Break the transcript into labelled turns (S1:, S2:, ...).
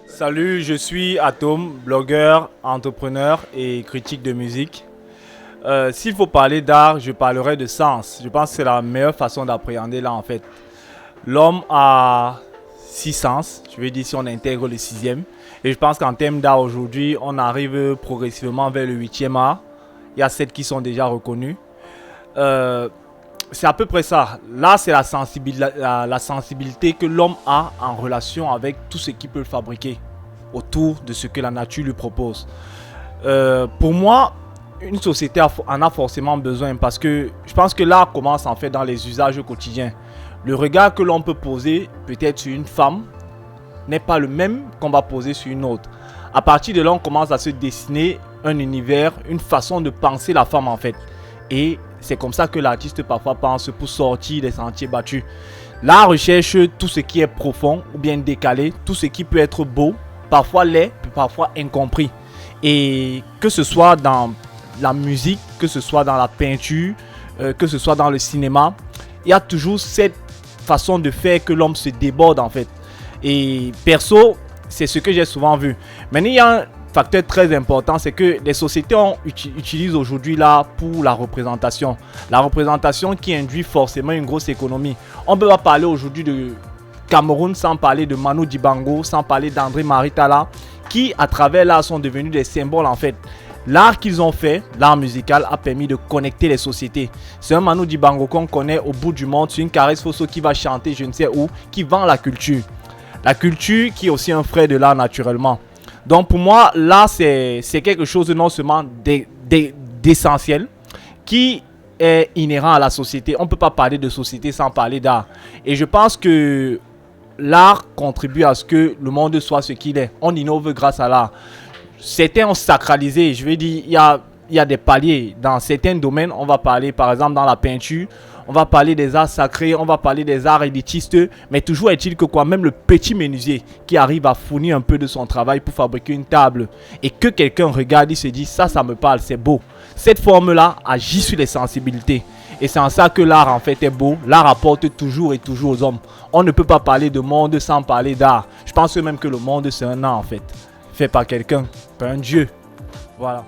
S1: Salut, je suis Atom, blogueur, entrepreneur et critique de musique. S'il faut parler d'art, je parlerai de sens. Je pense que c'est la meilleure façon d'appréhender là en fait. L'homme a six sens, je veux dire si on intègre le sixième. Et je pense qu'en termes d'art aujourd'hui, on arrive progressivement vers le huitième art. Il y a sept qui sont déjà reconnus. Euh, c'est à peu près ça. Là, c'est la sensibilité que l'homme a en relation avec tout ce qu'il peut fabriquer autour de ce que la nature lui propose. Pour moi, une société en a forcément besoin parce que je pense que l'art commence en fait dans les usages quotidiens. Le regard que l'on peut poser peut-être sur une femme n'est pas le même qu'on va poser sur une autre. À partir de là, on commence à se dessiner un univers, une façon de penser la femme en fait. Et c'est comme ça que l'artiste parfois pense pour sortir des sentiers battus. L'art recherche tout ce qui est profond ou bien décalé, tout ce qui peut être beau, parfois laid, parfois incompris. Et que ce soit dans la musique, que ce soit dans la peinture, que ce soit dans le cinéma, il y a toujours cette façon de faire que l'homme se déborde en fait. Et perso, c'est ce que j'ai souvent vu. Maintenant, il y a un facteur très important, c'est que les sociétés utilisent aujourd'hui l'art pour la représentation. La représentation qui induit forcément une grosse économie. On ne peut pas parler aujourd'hui de Cameroun sans parler de Manu Dibango, sans parler d'André Maritala, qui à travers l'art sont devenus des symboles en fait. L'art qu'ils ont fait, l'art musical, a permis de connecter les sociétés. C'est un Manu Dibango qu'on connaît au bout du monde, c'est une Caresse Fosso qui va chanter je ne sais où, qui vend la culture. La culture qui est aussi un frère de l'art naturellement. Donc pour moi, l'art c'est quelque chose de non seulement d'essentiel, qui est inhérent à la société. On ne peut pas parler de société sans parler d'art. Et je pense que l'art contribue à ce que le monde soit ce qu'il est. On innove grâce à l'art. Certains ont sacralisé, je veux dire, il y a des paliers. Dans certains domaines, on va parler par exemple dans la peinture, on va parler des arts sacrés, on va parler des arts élitistes. Mais toujours est-il que quoi, même le petit menuisier qui arrive à fournir un peu de son travail pour fabriquer une table et que quelqu'un regarde, il se dit ça me parle, c'est beau. Cette forme-là agit sur les sensibilités. Et c'est en ça que l'art en fait est beau. L'art apporte toujours et toujours aux hommes. On ne peut pas parler de monde sans parler d'art. Je pense même que le monde c'est un art en fait. Fait par quelqu'un, par un dieu. Voilà.